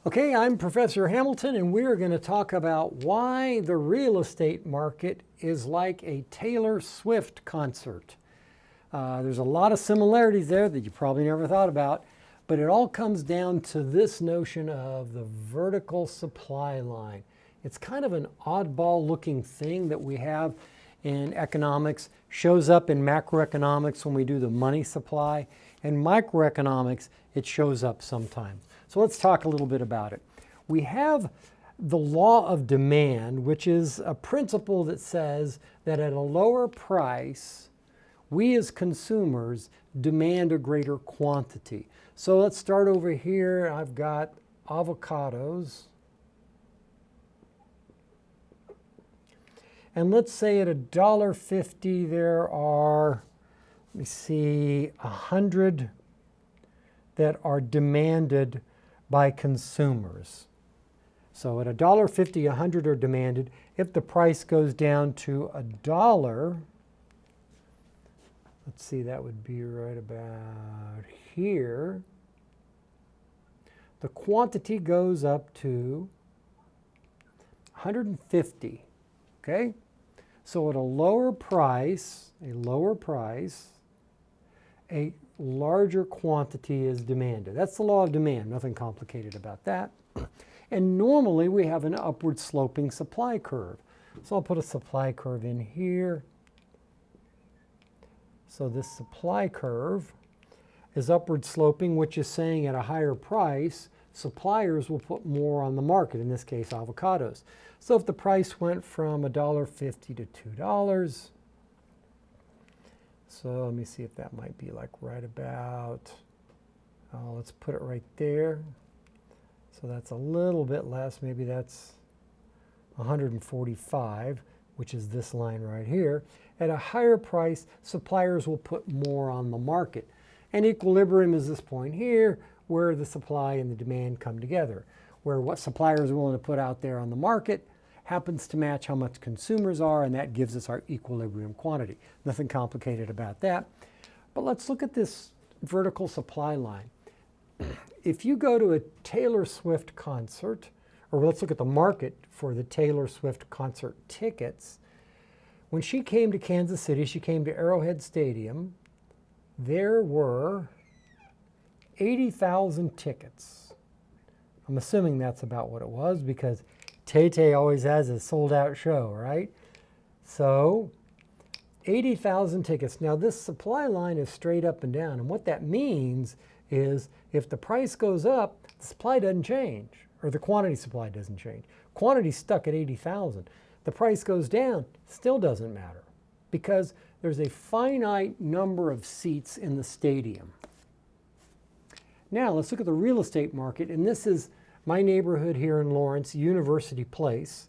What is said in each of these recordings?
Okay, I'm Professor Hamilton, and we're going to talk about why the real estate market is like a Taylor Swift concert. There's a lot of similarities there that you probably never thought about, but it all comes down to this notion of the vertical supply line. It's kind of an oddball looking thing that we have in economics, shows up in macroeconomics when we do the money supply, and microeconomics, it shows up sometimes. So let's talk a little bit about it. We have the law of demand, which is a principle that says that at a lower price, we as consumers demand a greater quantity. So let's start over here. I've got avocados. And let's say at $1.50 there are, let me see, 100 that are demanded by consumers. So at $1.50, 100 are demanded. If the price goes down to $1, let's see, that would be right about here. The quantity goes up to 150, okay? So at a lower price, a larger quantity is demanded. That's the law of demand, nothing complicated about that. And normally we have an upward sloping supply curve. So I'll put a supply curve in here. So this supply curve is upward sloping, which is saying at a higher price, suppliers will put more on the market, in this case avocados. So if the price went from $1.50 to $2, so let me see if that might be like right about, let's put it right there. So that's a little bit less, maybe that's 145, which is this line right here. At a higher price, suppliers will put more on the market. And equilibrium is this point here, where the supply and the demand come together, where what suppliers are willing to put out there on the market happens to match how much consumers are, and that gives us our equilibrium quantity. Nothing complicated about that. But let's look at this vertical supply line. If you go to a Taylor Swift concert, or let's look at the market for the Taylor Swift concert tickets, when she came to Kansas City, she came to Arrowhead Stadium, there were 80,000 tickets. I'm assuming that's about what it was because Tay-Tay always has a sold-out show, right? So 80,000 tickets. Now this supply line is straight up and down, and what that means is if the price goes up, the supply doesn't change, or the quantity supply doesn't change. Quantity's stuck at 80,000. The price goes down, still doesn't matter because there's a finite number of seats in the stadium. Now let's look at the real estate market, and this is my neighborhood here in Lawrence, University Place,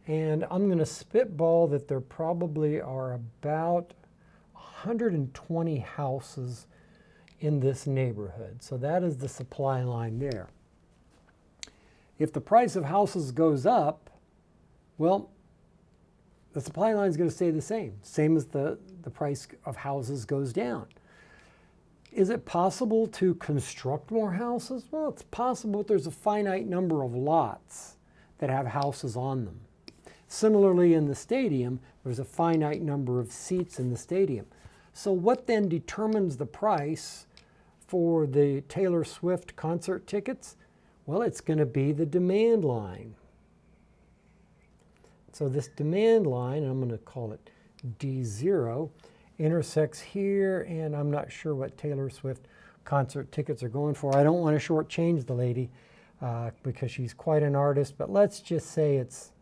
and I'm going to spitball that there probably are about 120 houses in this neighborhood. So that is the supply line there. If the price of houses goes up, well, the supply line is going to stay the same as the price of houses goes down. Is it possible to construct more houses? Well, it's possible, but there's a finite number of lots that have houses on them. Similarly, in the stadium, there's a finite number of seats in the stadium. So what then determines the price for the Taylor Swift concert tickets? Well, it's going to be the demand line. So this demand line, I'm going to call it D0, intersects here, and I'm not sure what Taylor Swift concert tickets are going for. I don't want to shortchange the lady because she's quite an artist, but let's just say it's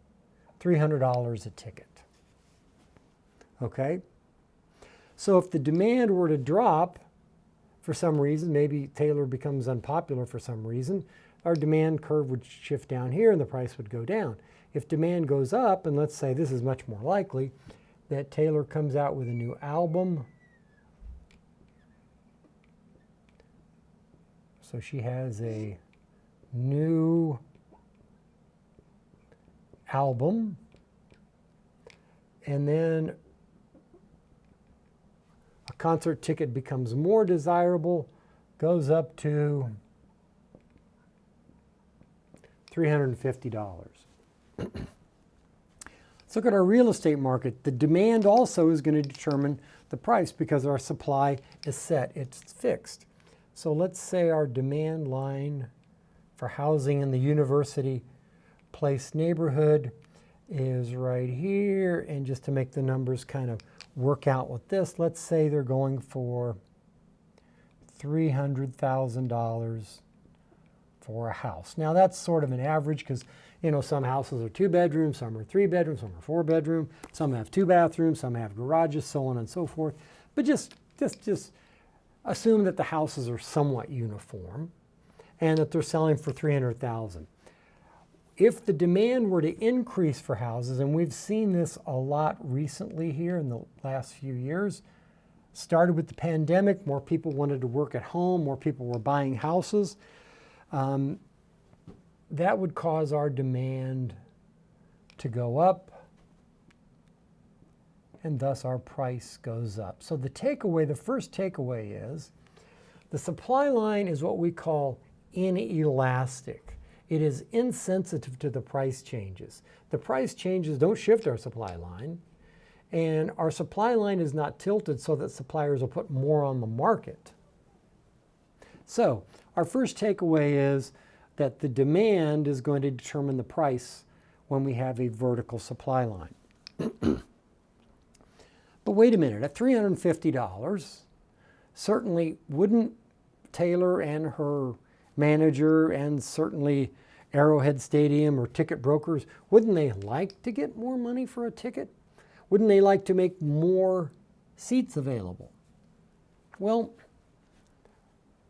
$300 a ticket. Okay? So if the demand were to drop for some reason, maybe Taylor becomes unpopular for some reason, our demand curve would shift down here and the price would go down. If demand goes up, and let's say this is much more likely, that Taylor comes out with a new album. So she has a new album, and then a concert ticket becomes more desirable, goes up to $350. Let's look at our real estate market. The demand also is going to determine the price because our supply is set, it's fixed. So let's say our demand line for housing in the University Place neighborhood is right here. And just to make the numbers kind of work out with this, let's say they're going for $300,000 for a house. Now that's sort of an average because, you know, some houses are 2 bedrooms, some are 3 bedrooms, some are 4 bedroom, some have 2 bathrooms, some have garages, so on and so forth. But just assume that the houses are somewhat uniform and that they're selling for $300,000. If the demand were to increase for houses, and we've seen this a lot recently here in the last few years, started with the pandemic, more people wanted to work at home, more people were buying houses. That would cause our demand to go up, and thus our price goes up. So the takeaway, the first takeaway is the supply line is what we call inelastic. It is insensitive to the price changes. The price changes don't shift our supply line, and our supply line is not tilted so that suppliers will put more on the market. So our first takeaway is that the demand is going to determine the price when we have a vertical supply line. But wait a minute, at $350, certainly wouldn't Taylor and her manager and certainly Arrowhead Stadium or ticket brokers, wouldn't they like to get more money for a ticket? Wouldn't they like to make more seats available? Well,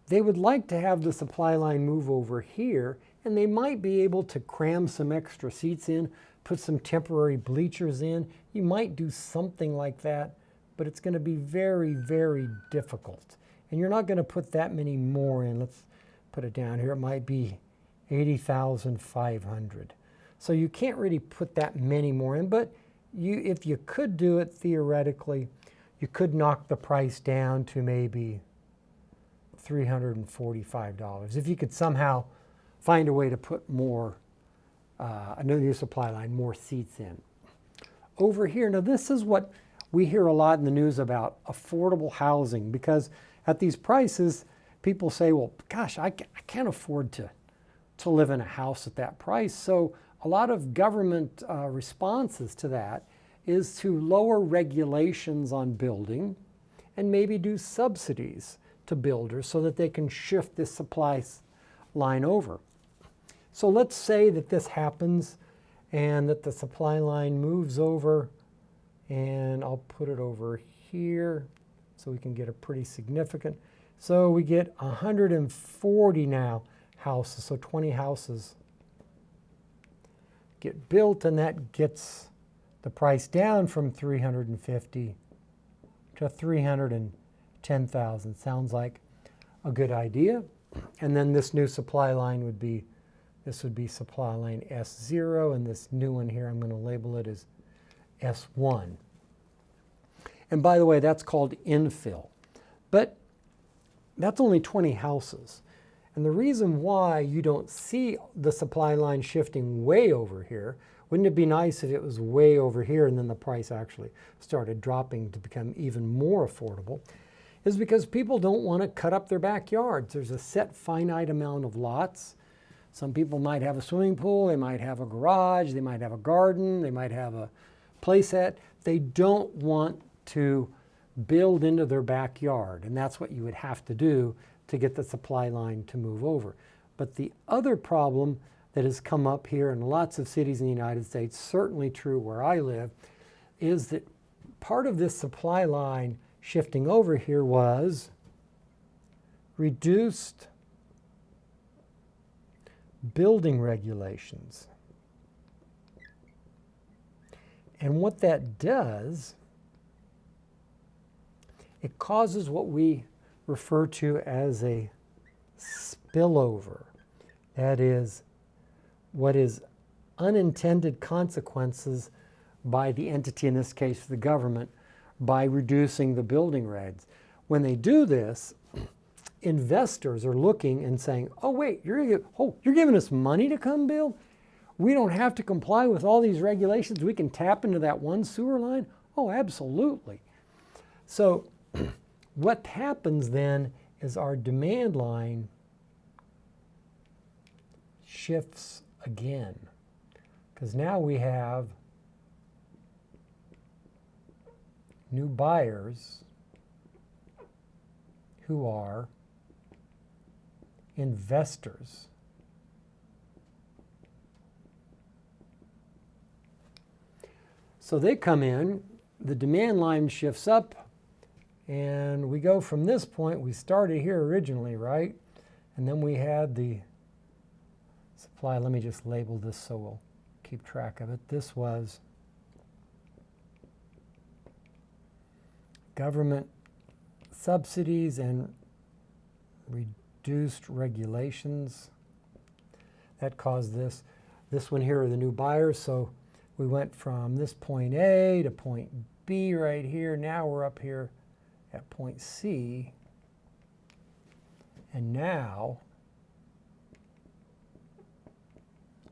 they would like to have the supply line move over here, and they might be able to cram some extra seats in, put some temporary bleachers in. You might do something like that, but it's going to be very, very difficult. And you're not going to put that many more in. Let's put it down here. It might be 80,500. So you can't really put that many more in, but if you could do it theoretically, you could knock the price down to maybe $345. If you could somehow find a way to put more, another new supply line, more seats in. Over here, now this is what we hear a lot in the news about affordable housing, because at these prices, people say, well, gosh, I can't afford to live in a house at that price. So a lot of government responses to that is to lower regulations on building and maybe do subsidies to builders so that they can shift this supply line over. So let's say that this happens and that the supply line moves over, and I'll put it over here so we can get a pretty significant. So we get 140 now houses, so 20 houses get built, and that gets the price down from 350 to 310,000. Sounds like a good idea. And then this new supply line would be, this would be supply line S0, and this new one here, I'm going to label it as S1. And by the way, that's called infill. But that's only 20 houses. And the reason why you don't see the supply line shifting way over here, wouldn't it be nice if it was way over here and then the price actually started dropping to become even more affordable, is because people don't want to cut up their backyards. There's a set finite amount of lots. Some people might have a swimming pool, they might have a garage, they might have a garden, they might have a playset. They don't want to build into their backyard, and that's what you would have to do to get the supply line to move over. But the other problem that has come up here in lots of cities in the United States, certainly true where I live, is that part of this supply line shifting over here was reduced building regulations. And what that does, it causes what we refer to as a spillover. That is, what is unintended consequences by the entity, in this case the government, by reducing the building regs. When they do this, investors are looking and saying, oh wait, you're giving us money to come build? We don't have to comply with all these regulations. We can tap into that one sewer line? Oh, absolutely. So what happens then is our demand line shifts again, because now we have new buyers who are investors. So they come in, the demand line shifts up, and we go from this point. We started here originally, right? And then we had the supply. Let me just label this so we'll keep track of it. This was government subsidies and reduced regulations. That caused this. This one here are the new buyers. So we went from this point A to point B right here. Now we're up here at point C. And now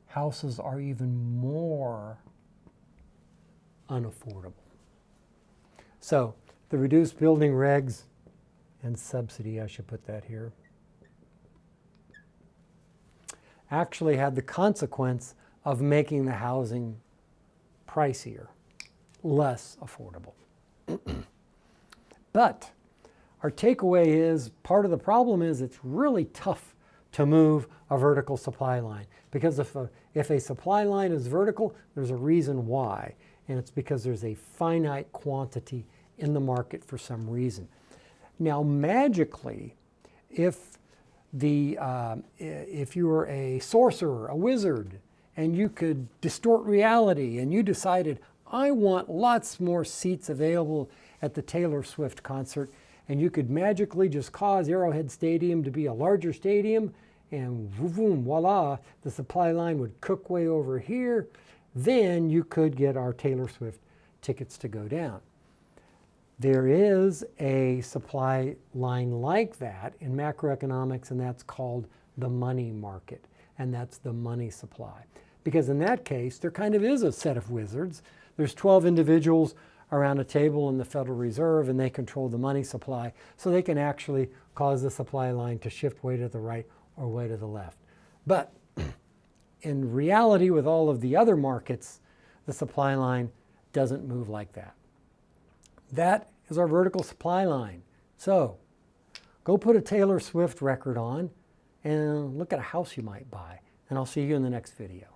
houses are even more unaffordable. So the reduced building regs and subsidy, I should put that here, actually had the consequence of making the housing pricier, less affordable. But our takeaway is part of the problem is it's really tough to move a vertical supply line, because if a supply line is vertical, there's a reason why, and it's because there's a finite quantity in the market for some reason. Now, magically, if you were a sorcerer, a wizard, and you could distort reality, and you decided, I want lots more seats available at the Taylor Swift concert, and you could magically just cause Arrowhead Stadium to be a larger stadium, and boom, voila, the supply line would cook way over here, then you could get our Taylor Swift tickets to go down. There is a supply line like that in macroeconomics, and that's called the money market, and that's the money supply. Because in that case, there kind of is a set of wizards. There's 12 individuals around a table in the Federal Reserve, and they control the money supply, so they can actually cause the supply line to shift way to the right or way to the left. But in reality, with all of the other markets, the supply line doesn't move like that. That is our vertical supply line. So go put a Taylor Swift record on and look at a house you might buy. And I'll see you in the next video.